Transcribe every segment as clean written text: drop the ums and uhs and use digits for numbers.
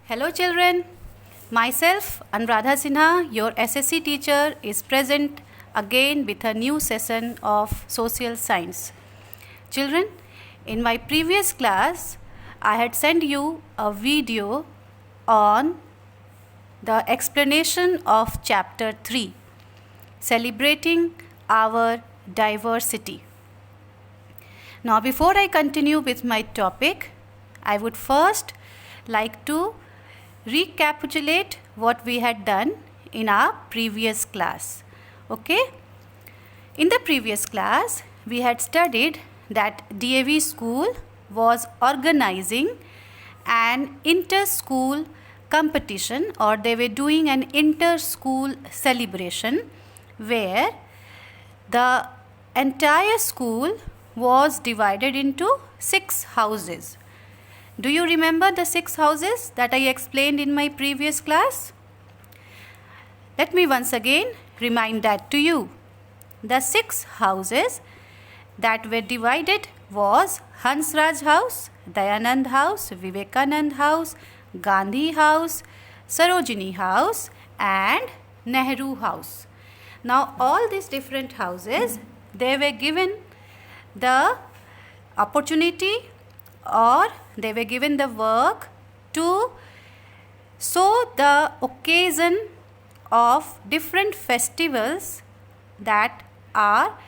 Hello children, myself Anuradha Sinha, your SSC teacher, is present again with a new session of social science. Children, in my previous class, I had sent you a video on the explanation of chapter 3, celebrating our diversity. Now before I continue with my topic, I would first like to recapitulate what we had done in our previous class. Okay? In the previous class, we had studied that DAV school was organizing an inter-school competition, or they were doing an inter-school celebration where the entire school was divided into 6 houses. Do you remember the 6 houses that I explained in my previous class? Let me once again remind that to you. The 6 houses that were divided was Hansraj House, Dayanand House, Vivekanand House, Gandhi House, Sarojini House and Nehru House. Now all these different houses, they were given the opportunity, or they were given the work to show the occasion of different festivals that are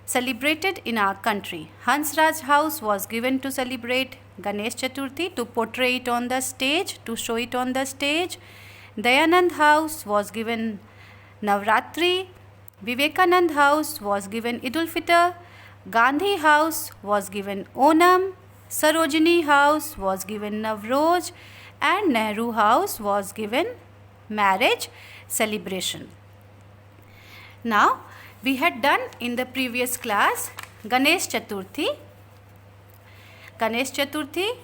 celebrated in our country. Hansraj House was given to celebrate Ganesh Chaturthi, to portray it on the stage, to show it on the stage. Dayanand House was given Navratri. Vivekanand House was given Eid-ul Fitr. Gandhi House was given Onam. Sarojini House was given Navroz, and Nehru House was given marriage celebration. Now, we had done in the previous class Ganesh Chaturthi. Ganesh Chaturthi,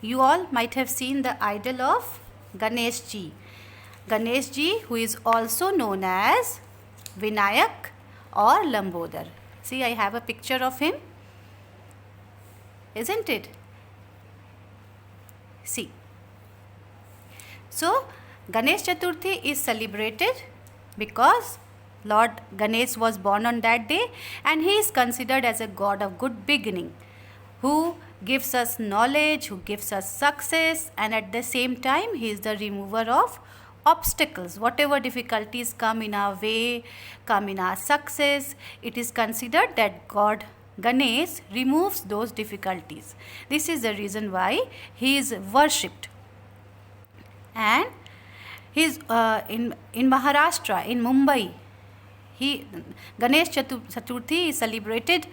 you all might have seen the idol of Ganesh Ji. Ganesh Ji, who is also known as Vinayak or Lambodar. See, I have a picture of him. Isn't it? See. So, Ganesh Chaturthi is celebrated because Lord Ganesh was born on that day, and he is considered as a god of good beginning, who gives us knowledge, who gives us success, and at the same time he is the remover of obstacles. Whatever difficulties come in our way, come in our success, it is considered that God Ganesh removes those difficulties. This is the reason why he is worshipped. And he is in Maharashtra, in Mumbai, Ganesh Chaturthi is celebrated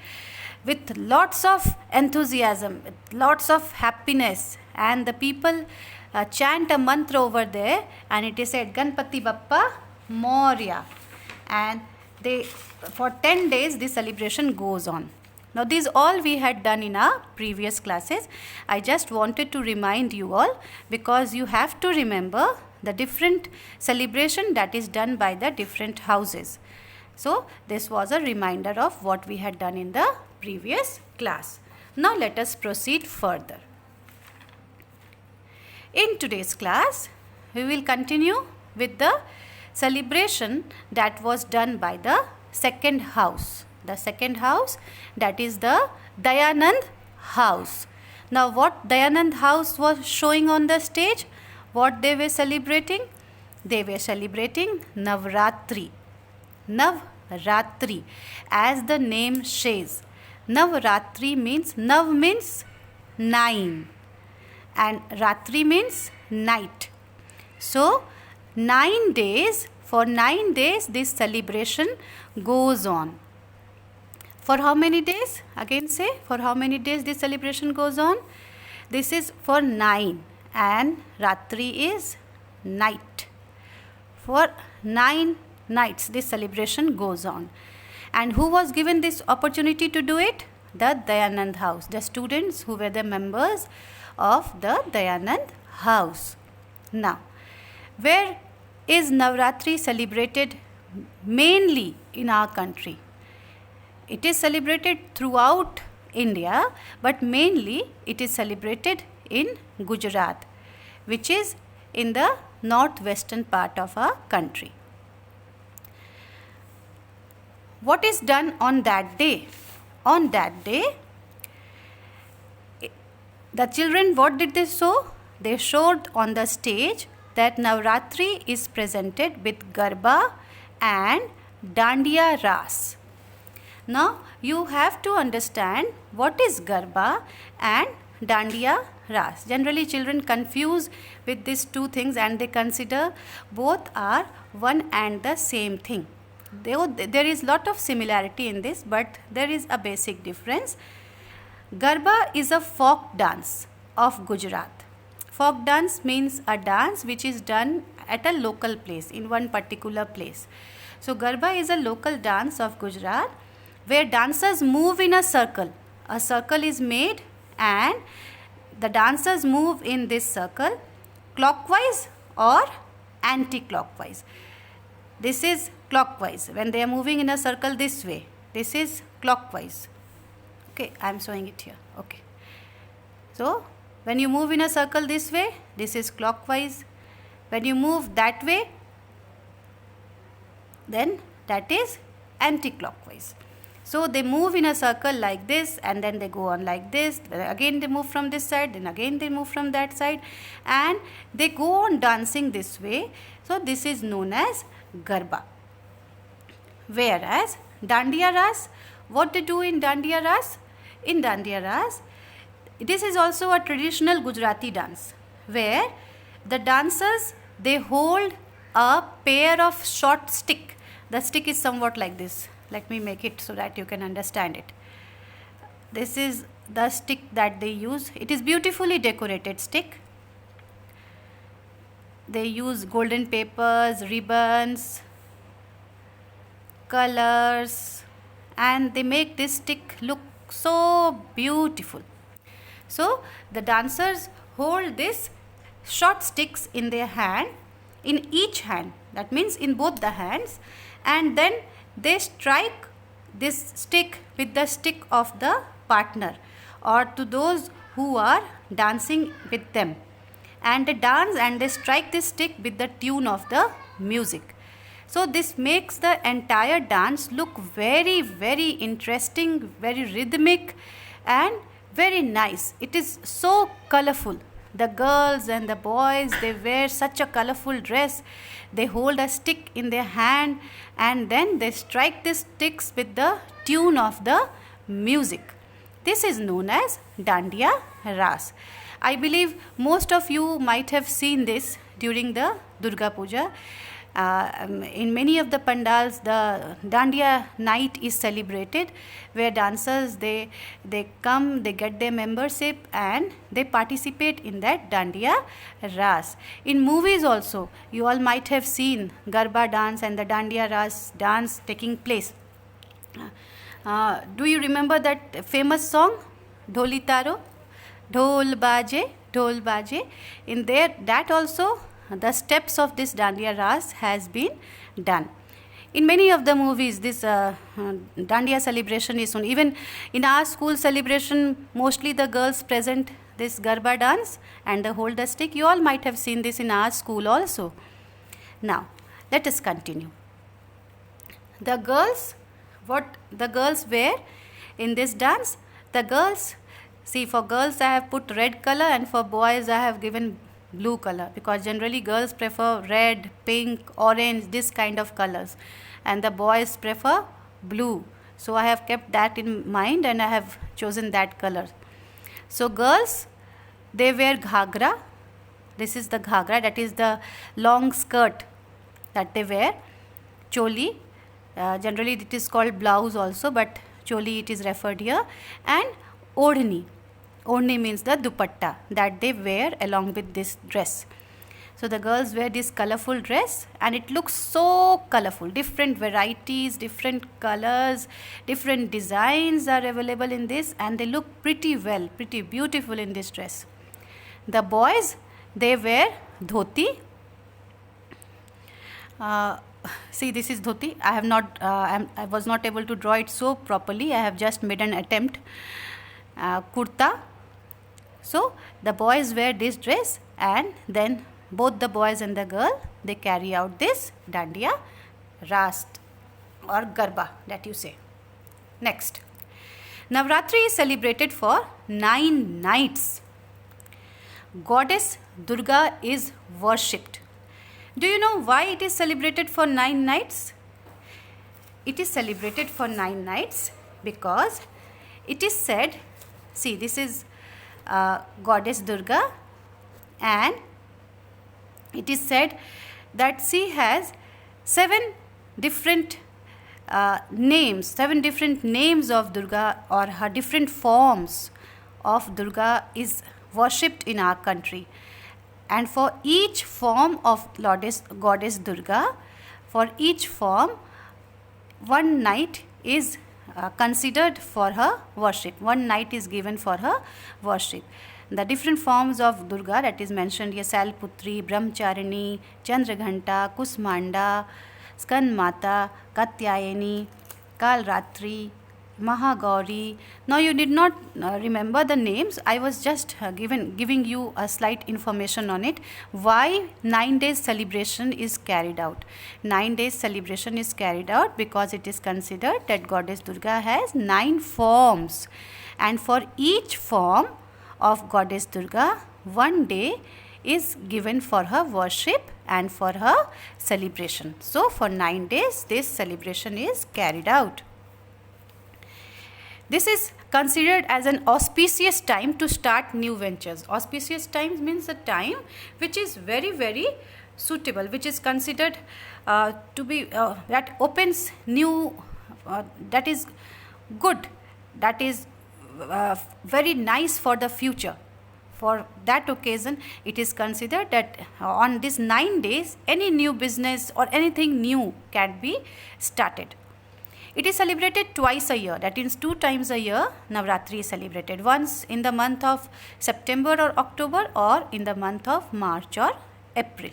with lots of enthusiasm, with lots of happiness, and the people chant a mantra over there, and it is said Ganpati Bappa Moria, and for 10 days this celebration goes on. Now these all we had done in our previous classes. I just wanted to remind you all, because you have to remember the different celebration that is done by the different houses. So this was a reminder of what we had done in the previous class. Now let us proceed further. In today's class, we will continue with the celebration that was done by the second house. The second house, that is the Dayanand House. Now what Dayanand House was showing on the stage? What they were celebrating? They were celebrating Navratri. Navratri, as the name says. Navratri means, Nav means 9 and Ratri means night. So 9 days, for 9 days this celebration goes on. For how many days? Again say, for how many days this celebration goes on? This is for 9, and Ratri is night. For 9 nights this celebration goes on. And who was given this opportunity to do it? The Dayanand House, the students who were the members of the Dayanand House. Now, where is Navratri celebrated mainly in our country? It is celebrated throughout India, but mainly it is celebrated in Gujarat, which is in the northwestern part of our country. What is done on that day? On that day, the children, what did they show? They showed on the stage that Navratri is presented with Garba and Dandiya Ras. Now, you have to understand what is Garba and Dandiya Ras. Generally, children confuse with these two things and they consider both are one and the same thing. There is lot of similarity in this, but there is a basic difference. Garba is a folk dance of Gujarat. Folk dance means a dance which is done at a local place, in one particular place. So Garba is a local dance of Gujarat where dancers move in a circle. A circle is made and the dancers move in this circle clockwise or anti-clockwise. This is clockwise. When they are moving in a circle this way, this is clockwise. Okay, I am showing it here. Okay. So, when you move in a circle this way, this is clockwise. When you move that way, then that is anti-clockwise. So, they move in a circle like this and then they go on like this. Again they move from this side, then again they move from that side and they go on dancing this way. So, this is known as Garba. Whereas Dandiya Ras, what they do in Dandiya Ras? In Dandiya Ras, this is also a traditional Gujarati dance where the dancers, they hold a pair of short stick. The stick is somewhat like this. Let me make it so that you can understand it. This is the stick that they use. It is beautifully decorated stick. They use golden papers, ribbons, colors, and they make this stick look so beautiful. So the dancers hold this short sticks in their hand, in each hand, that means in both the hands, and then they strike this stick with the stick of the partner or to those who are dancing with them, and they dance and they strike this stick with the tune of the music. So this makes the entire dance look very, very interesting, very rhythmic and very nice. It is so colorful. The girls and the boys, they wear such a colorful dress. They hold a stick in their hand and then they strike the sticks with the tune of the music. This is known as Dandiya Ras. I believe most of you might have seen this during the Durga Puja. In many of the pandals, the Dandiya night is celebrated, where dancers they come, they get their membership and they participate in that Dandiya Ras. In movies also, you all might have seen Garba dance and the Dandiya Ras dance taking place. Do you remember that famous song, Dholi Taro? Dhol Baje, Dhol Baje. In there, that also the steps of this Dandiya Ras has been done. In many of the movies, this Dandiya celebration is shown. Even in our school celebration, mostly the girls present this Garba dance and they hold the stick. You all might have seen this in our school also. Now, let us continue. The girls, what the girls wear in this dance? The girls, see, for girls I have put red color and for boys I have given blue color, because generally girls prefer red, pink, orange, this kind of colors, and the boys prefer blue. So I have kept that in mind and I have chosen that color. So girls, they wear ghagra. This is the ghagra, that is the long skirt that they wear. Choli, generally it is called blouse also, but choli it is referred here. And odhni. Odhni means the dupatta that they wear along with this dress. So the girls wear this colorful dress and it looks so colorful. Different varieties, different colors, different designs are available in this and they look pretty well, pretty beautiful in this dress. The boys, they wear dhoti. See, this is dhoti. I was not able to draw it so properly. I have just made an attempt. Kurta. So the boys wear this dress and then both the boys and the girl, they carry out this dandiya, ras or garba that you say. Next, Navratri is celebrated for 9 nights. Goddess Durga is worshipped. Do you know why it is celebrated for 9 nights? It is celebrated for 9 nights because it is said, see, this is Goddess Durga, and it is said that she has 7 different names, 7 different names of Durga, or her different forms of Durga is worshipped in our country. And for each form of Goddess Durga, for each form, one night is considered for her worship. One night is given for her worship. The different forms of Durga that is mentioned here: Salputri, Brahmacharini, Chandraghanta, Kusmanda, Skanmata, Katyayani, Kalratri, Mahagauri. Now you did not remember the names. I was just giving you a slight information on it. Why 9 days celebration is carried out? 9 days celebration is carried out because it is considered that Goddess Durga has 9 forms, and for each form of Goddess Durga, one day is given for her worship and for her celebration. So for 9 days this celebration is carried out. This is considered as an auspicious time to start new ventures. Auspicious times means a time which is very, very suitable, which is considered to be that opens new, that is good, that is very nice for the future. For that occasion, it is considered that on these 9 days, any new business or anything new can be started. It is celebrated twice a year, that is 2 times a year Navratri is celebrated, once in the month of September or October, or in the month of March or April.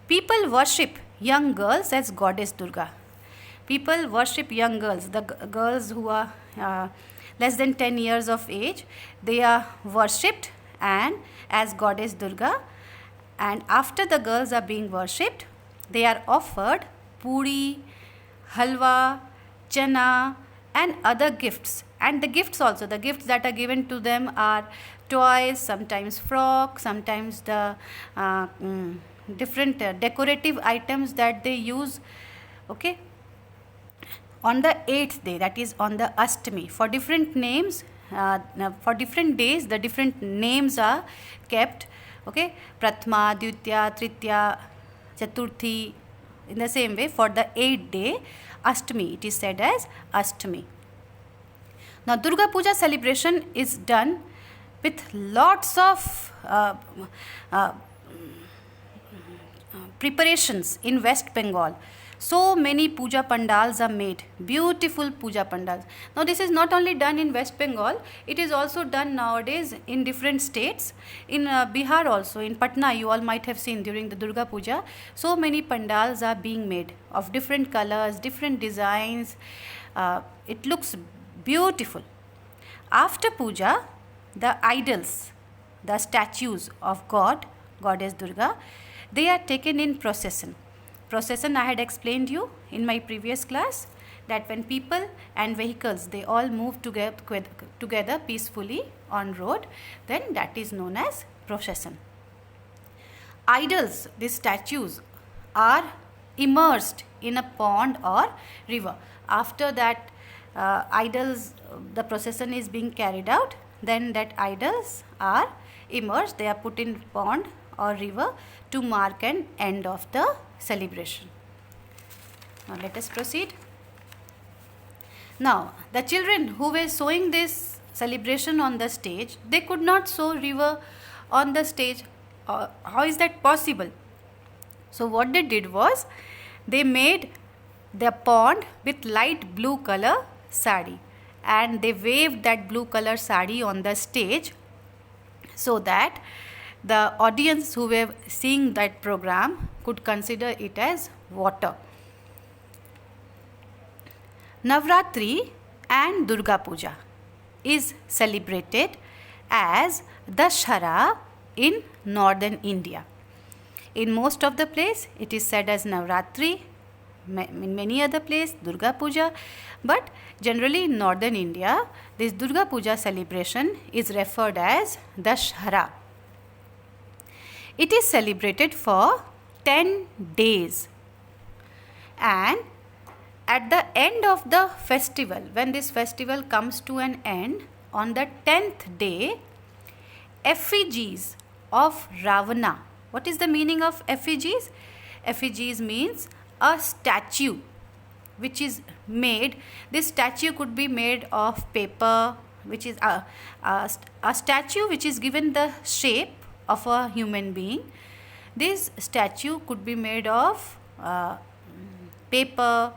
People worship young girls as Goddess Durga. People worship young girls, the girls who are less than 10 years of age, they are worshipped and as Goddess Durga, and after the girls are being worshipped, they are offered puri, halwa, chana and other gifts. And the gifts also, the gifts that are given to them are toys, sometimes frocks, sometimes the different decorative items that they use. Okay, on the 8th day, that is on the Ashtami, for different names, for different days the different names are kept. Okay, Prathama, Dvitya, Tritya, Chaturthi. In the same way, for the 8th day Ashtami, it is said as Ashtami. Now Durga Puja celebration is done with lots of preparations in West Bengal. So many puja pandals are made, beautiful puja pandals. Now this is not only done in West Bengal, it is also done nowadays in different states. In Bihar also, in Patna, you all might have seen during the Durga Puja, so many pandals are being made of different colors, different designs. It looks beautiful. After puja, the idols, the statues of Goddess Durga, they are taken in procession. Procession, I had explained you in my previous class that when people and vehicles, they all move together peacefully on road, then that is known as procession. Idols, these statues, are immersed in a pond or river. After that idols, the procession is being carried out, then that idols are immersed, they are put in pond or river to mark an end of the celebration. Now let us proceed. Now the children who were showing this celebration on the stage, they could not show river on the stage. How is that possible? So what they did was, they made the pond with light blue color sari, and they waved that blue color sari on the stage so that the audience who were seeing that program could consider it as water. Navratri and Durga Puja is celebrated as Dashara in northern India. In most of the place, it is said as Navratri. In many other places, Durga Puja. But generally in northern India, this Durga Puja celebration is referred as Dashhara. It is celebrated for 10 days. And at the end of the festival, when this festival comes to an end, on the 10th day, effigies of Ravana. What is the meaning of effigies? Effigies means a statue which is made. This statue could be made of paper, which is a statue which is given the shape of a human being. This statue could be made of paper,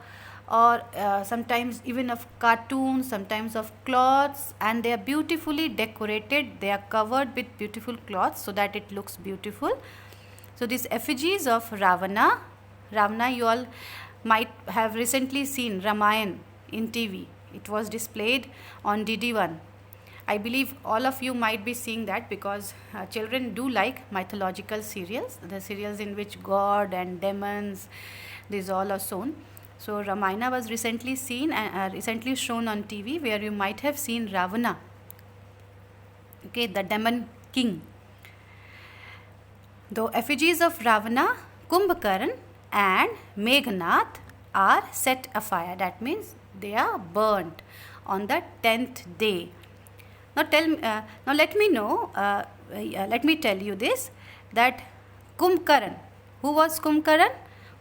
or sometimes even of cartoons, sometimes of cloths, and they are beautifully decorated. They are covered with beautiful cloths so that it looks beautiful. So these effigies of Ravana, you all might have recently seen Ramayana in TV. It was displayed on DD1. I believe all of you might be seeing that because children do like mythological serials, the serials in which God and demons, these all are shown. So Ramayana was recently seen and recently shown on TV, where you might have seen Ravana, okay, the demon king. The effigies of Ravana, Kumbhakaran and Meghnad are set afire. That means they are burnt on the 10th day. Now let me tell you this, that Kumbhakaran. Who was Kumbhakaran?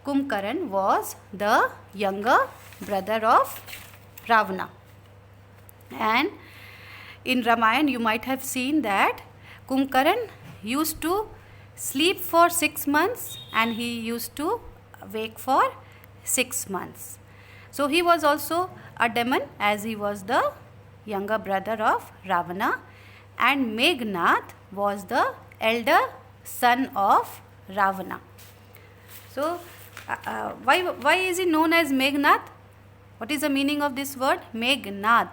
Kumbhakaran was the younger brother of Ravana. And in Ramayana you might have seen that Kumbhakaran used to sleep for 6 months and he used to wake for 6 months. So he was also a demon, as he was the younger brother of Ravana, and Meghnad was the elder son of Ravana. So why is he known as Meghnad? What is the meaning of this word Meghnad?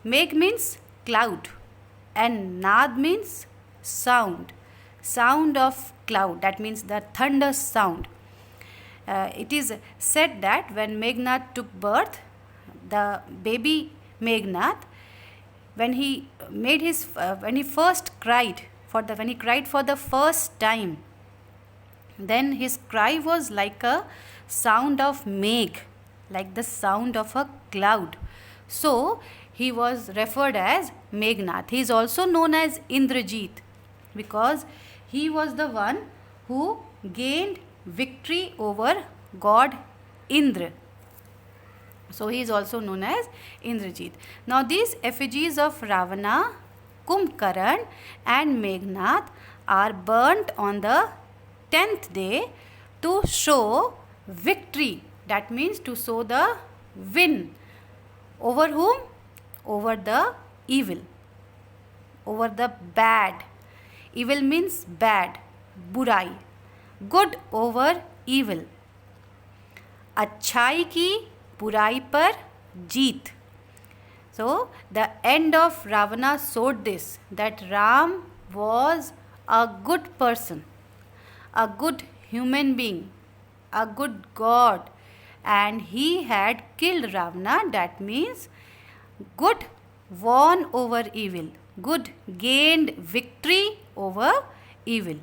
Meg means cloud and Nad means sound of cloud. That means the thunder sound. It is said that when Meghnad took birth, the baby Meghnad, when he cried for the first time, then his cry was like a sound of Meg, like the sound of a cloud. So he was referred as Meghnad. He is also known as Indrajit because he was the one who gained victory over god Indra. So he is also known as Indrajit. Now these effigies of Ravana, Kumbhakaran and Meghnad are burnt on the 10th day to show victory. That means to show the win. Over whom? Over the evil. Over the bad. Evil means bad, burai. Good over evil. अच्छाई की बुराई पर जीत. So the end of Ravana showed this, that Ram was a good person, a good human being, a good god, and he had killed Ravana. That means good won over evil. Good gained victory over evil.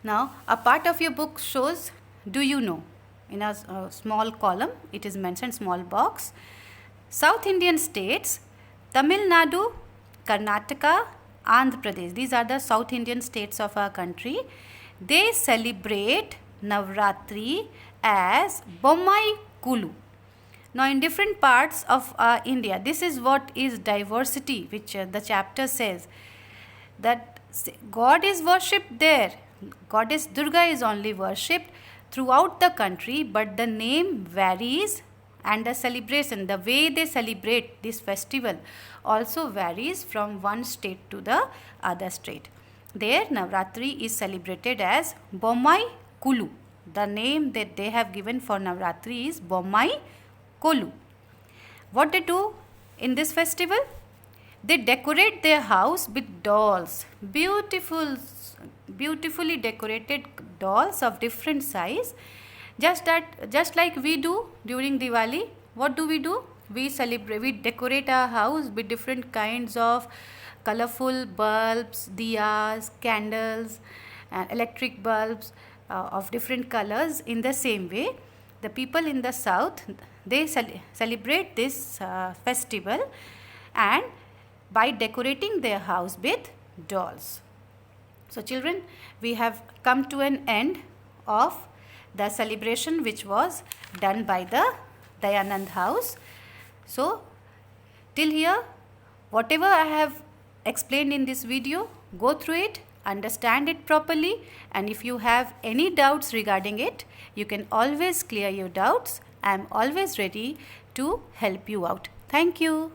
Now a part of your book shows, do you know? In a small column, it is mentioned, small box. South Indian states, Tamil Nadu, Karnataka, Andhra Pradesh. These are the South Indian states of our country. They celebrate Navratri as Bommai Kulu. Now in different parts of India, this is what is diversity, which the chapter says, that God is worshipped there. Goddess Durga is only worshipped throughout the country, but the name varies and the celebration, the way they celebrate this festival also varies from one state to the other state. There Navratri is celebrated as Bommai Kulu. The name that they have given for Navratri is Bommai Kolu. What they do in this festival? They decorate their house with dolls, beautiful beautifully decorated dolls of different size. Just like we do during Diwali. What do? We decorate our house with different kinds of colorful bulbs, diyas, candles, electric bulbs of different colors. In the same way, the people in the south, they celebrate this festival, and by decorating their house with dolls. So children, we have come to an end of the celebration which was done by the Dayanand house. So till here, whatever I have explained in this video, go through it, understand it properly, and if you have any doubts regarding it, you can always clear your doubts. I am always ready to help you out. Thank you.